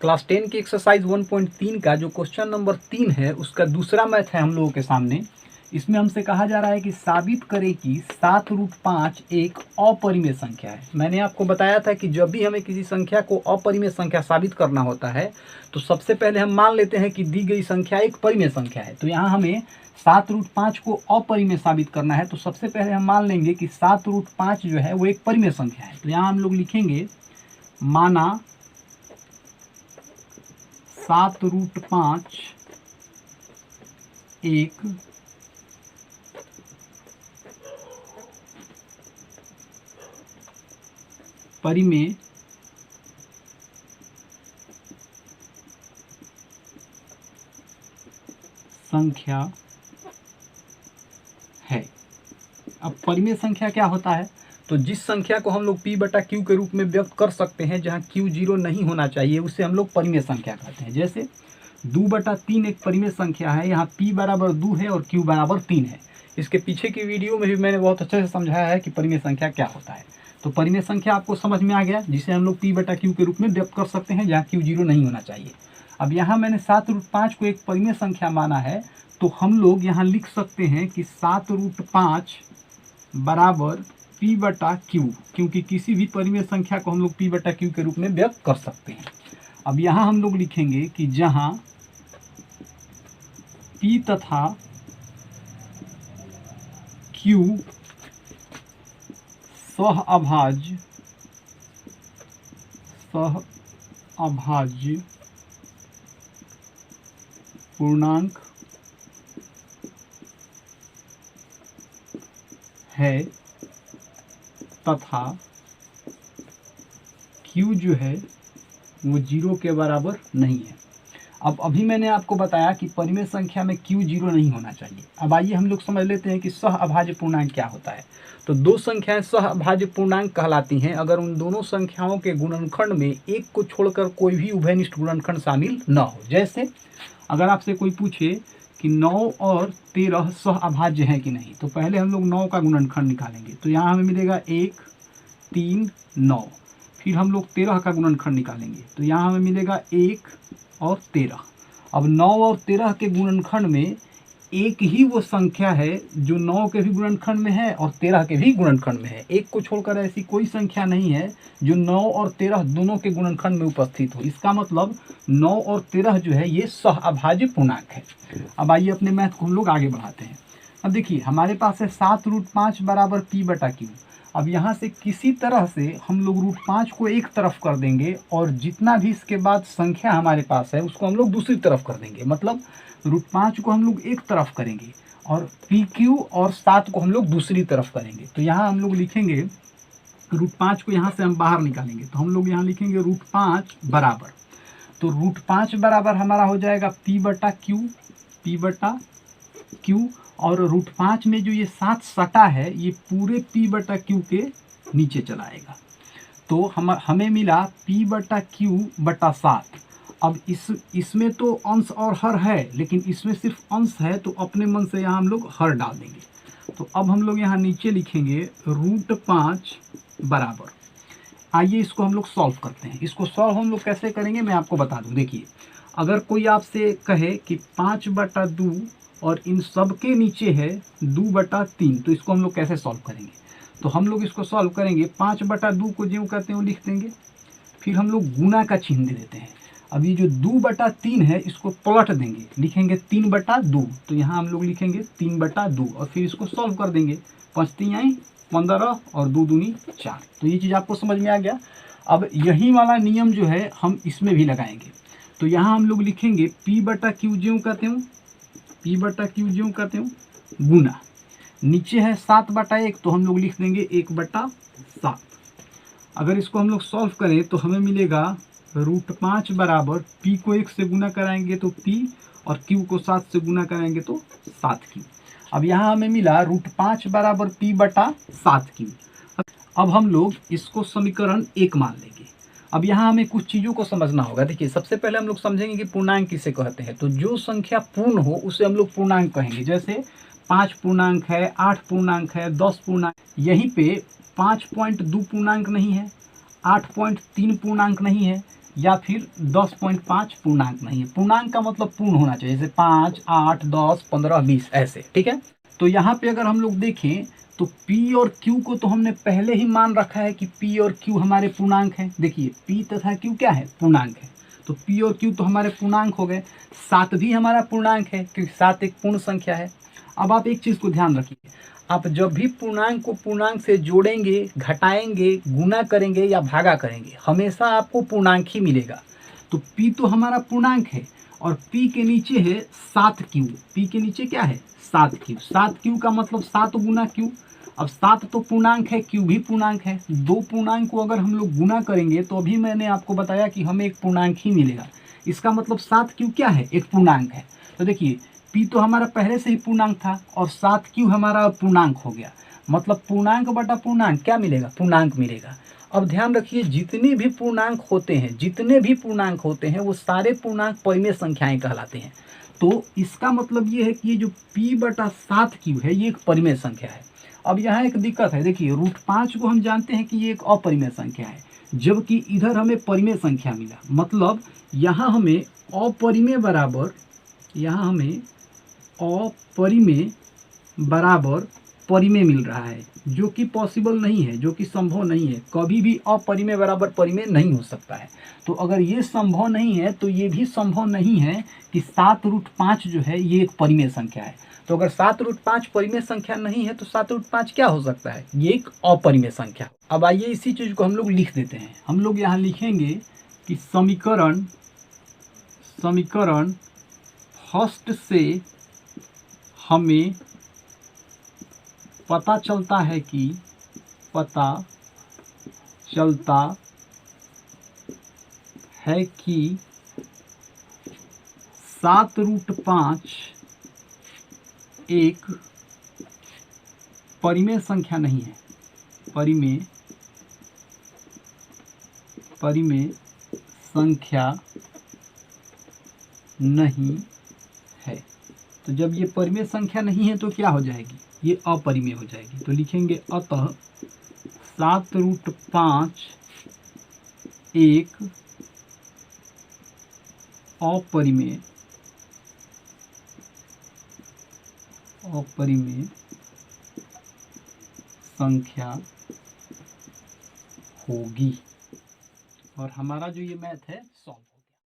Class 10 की exercise 1.3 का जो क्वेश्चन नंबर 3 है उसका दूसरा मैथ है हम लोगों के सामने। इसमें हमसे कहा जा रहा है कि साबित करें कि 7√5 एक अपरिमेय संख्या है। मैंने आपको बताया था कि जब भी हमें किसी संख्या को अपरिमेय संख्या साबित करना होता है तो सबसे पहले हम मान लेते हैं कि दी गई संख्या एक परिमेय संख्या है। तो यहाँ हमें 7√5 को अपरिमेय साबित करना है, तो सबसे पहले हम मान लेंगे कि 7√5 जो है वो एक परिमेय संख्या है। तो यहाँ हम लोग लिखेंगे माना 7√5 एक परिमेय संख्या है। अब परिमेय संख्या क्या होता है? तो जिस संख्या को हम लोग p बटा q के रूप में व्यक्त कर सकते हैं, जहां q 0 नहीं होना चाहिए, उसे हम लोग परिमेय संख्या कहते हैं। जैसे 2/3 एक परिमेय संख्या है, यहाँ p बराबर 2 है और q बराबर 3 है। इसके पीछे की वीडियो में भी मैंने बहुत अच्छे से समझाया है कि परिमेय संख्या क्या होता है। तो परिमेय संख्या आपको समझ में आ गया, जिसे हम लोग p बटा q के रूप में व्यक्त कर सकते हैं, जहाँ q 0 नहीं होना चाहिए। अब यहाँ मैंने 7√5 को एक परिमेय संख्या माना है, तो हम लोग यहाँ लिख सकते हैं कि 7√5 बराबर p बटा q, क्योंकि किसी भी परिमेय संख्या को हम लोग p बटा q के रूप में व्यक्त कर सकते हैं। अब यहाँ हम लोग लिखेंगे कि जहाँ p तथा q सहअभाज्य पूर्णांक है तथा q जो है वो 0 के बराबर नहीं है। अब अभी मैंने आपको बताया कि परिमेय संख्या में q 0 नहीं होना चाहिए। अब आइए हम लोग समझ लेते हैं कि सहअभाज्य पूर्णांक क्या होता है। तो दो संख्याएं सहअभाज्य पूर्णांक कहलाती हैं अगर उन दोनों संख्याओं के गुणनखंड में एक को छोड़कर कोई भी उभयनिष्ठ गुणनखंड शामिल न हो। जैसे अगर आपसे कोई पूछे कि 9 और 13 सहअभाज्य हैं कि नहीं, तो पहले हम लोग 9 का गुणनखंड निकालेंगे। तो यहाँ हमें मिलेगा 1, 3, 9। फिर हम लोग 13 का गुणनखंड निकालेंगे, तो यहाँ हमें मिलेगा 1 और 13। अब 9 और 13 के गुणनखंड में एक ही वो संख्या है जो 9 के भी गुणनखंड में है और 13 के भी गुणनखंड में है। एक को छोड़कर ऐसी कोई संख्या नहीं है जो 9 और 13 दोनों के गुणनखंड में उपस्थित हो। इसका मतलब 9 और 13 जो है ये सहअभाज्य पूर्णांक है। अब आइए अपने मैथ को हम लोग आगे बढ़ाते हैं। अब देखिए हमारे पास है 7√5 बराबर p बटा q। अब यहाँ से किसी तरह से हम लोग √5 को एक तरफ कर देंगे और जितना भी इसके बाद संख्या हमारे पास है उसको हम लोग दूसरी तरफ कर देंगे। मतलब √5 को हम लोग एक तरफ करेंगे और pq और 7 को हम लोग दूसरी तरफ करेंगे। तो यहाँ हम लोग लिखेंगे √5 को यहाँ से हम बाहर निकालेंगे, तो हम लोग यहाँ लिखेंगे √5 बराबर, तो √5 बराबर हमारा हो जाएगा p बटा q और √5 में जो ये 7 सटा है ये पूरे p बटा q के नीचे चला आएगा। तो हमें मिला p बटा q बटा 7। अब इसमें तो अंश और हर है, लेकिन इसमें सिर्फ अंश है, तो अपने मन से यहाँ हम लोग हर डाल देंगे। तो अब हम लोग यहाँ नीचे लिखेंगे √5 बराबर। आइए इसको हम लोग सॉल्व करते हैं। इसको सॉल्व हम लोग कैसे करेंगे मैं आपको बता दूं। देखिए अगर कोई आपसे कहे कि 5/2 और इन सब के नीचे है 2/3, तो इसको हम लोग कैसे सॉल्व करेंगे? तो हम लोग इसको सॉल्व करेंगे 5/2 को जो कहते हैं वो लिख देंगे, फिर हम लोग गुना का चिन्ह दे देते हैं। अब ये जो 2/3 है इसको पलट देंगे, लिखेंगे 3/2। तो यहाँ हम लोग लिखेंगे 3/2 और फिर इसको सॉल्व कर देंगे। 5 3 15 और 2 दूनी 4। तो ये चीज़ आपको समझ में आ गया। अब यही वाला नियम जो है हम इसमें भी लगाएंगे। तो यहाँ हम लोग लिखेंगे p बटा q ज्यों कहते हूँ गुना, नीचे है 7/1 तो हम लोग लिख देंगे 1/7। अगर इसको हम लोग सॉल्व करें तो हमें मिलेगा √5 बराबर p को 1 से गुना कराएंगे तो p और q को 7 से गुना कराएंगे तो 7q। अब यहाँ हमें मिला √5 बराबर p बटा 7q। अब हम लोग इसको समीकरण 1 मान लेंगे। अब यहाँ हमें कुछ चीज़ों को समझना होगा। देखिए सबसे पहले हम लोग समझेंगे कि पूर्णांक किसे कहते हैं। तो जो संख्या पूर्ण हो उसे हम लोग पूर्णांक कहेंगे। जैसे 5 पूर्णांक है, 8 पूर्णांक है, 10 पूर्णांक। यहीं पे 5.2 पूर्णांक नहीं है, 8.3 पूर्णांक नहीं है, या फिर 10.5 पूर्णांक नहीं है। पूर्णांक का मतलब पूर्ण होना चाहिए, जैसे 5, 8, 10, 15, 20 ऐसे, ठीक है। तो यहाँ पे अगर हम लोग देखें तो P और Q को तो हमने पहले ही मान रखा है कि P और Q हमारे पूर्णांक हैं। देखिए P तथा Q क्या है, पूर्णांक है। तो P और Q तो हमारे पूर्णांक हो गए। 7 भी हमारा पूर्णांक है क्योंकि 7 एक पूर्ण संख्या है। अब आप एक चीज़ को ध्यान रखिए, आप जब भी पूर्णांक को पूर्णांक से जोड़ेंगे, घटाएंगे, गुना करेंगे या भागा करेंगे, हमेशा आपको पूर्णांक ही मिलेगा। तो P तो हमारा पूर्णांक है और P के नीचे है 7Q। P के नीचे क्या है, 7Q। 7Q का मतलब 7 गुना Q। अब 7 तो पूर्णांक है, Q भी पूर्णांक है। दो पूर्णांक को अगर हम लोग गुना करेंगे तो अभी मैंने आपको बताया कि हमें एक पूर्णांक ही मिलेगा। इसका मतलब 7Q क्या है, एक पूर्णांक है। तो देखिए P तो हमारा पहले से ही पूर्णांक था और 7Q हमारा पूर्णांक हो गया। मतलब पूर्णांक बटा पूर्णांक क्या मिलेगा, पूर्णांक मिलेगा। अब ध्यान रखिए, जितने भी पूर्णांक होते हैं, जितने भी पूर्णांक होते हैं वो सारे पूर्णांक परिमेय संख्याएं कहलाते हैं। तो इसका मतलब ये है कि ये जो P बटा 7Q है ये एक परिमेय संख्या है। अब यहाँ एक दिक्कत है, देखिए √5 को हम जानते हैं कि ये एक अपरिमेय संख्या है, जबकि इधर हमें परिमेय संख्या मिला। मतलब यहाँ हमें अपरिमेय बराबर, यहाँ हमें अपरिमेय बराबर परिमेय मिल रहा है, जो कि पॉसिबल नहीं है, जो कि संभव नहीं है। कभी भी अपरिमेय बराबर परिमेय नहीं हो सकता है। तो अगर ये संभव नहीं है तो ये भी संभव नहीं है कि 7√5 जो है ये एक परिमेय संख्या है। तो अगर 7√5 परिमेय संख्या नहीं है तो 7√5 क्या हो सकता है, ये एक अपरिमेय संख्या। अब आइए इसी चीज को हम लोग लिख देते हैं। हम लोग यहाँ लिखेंगे कि समीकरण फर्स्ट से हमें पता चलता है कि 7√5 एक परिमेय संख्या नहीं है, परिमेय संख्या नहीं है। तो जब ये परिमेय संख्या नहीं है तो क्या हो जाएगी, ये अपरिमेय हो जाएगी। तो लिखेंगे अतः 7√5 एक अपरिमेय संख्या होगी। और हमारा जो ये मैथ है सॉल्व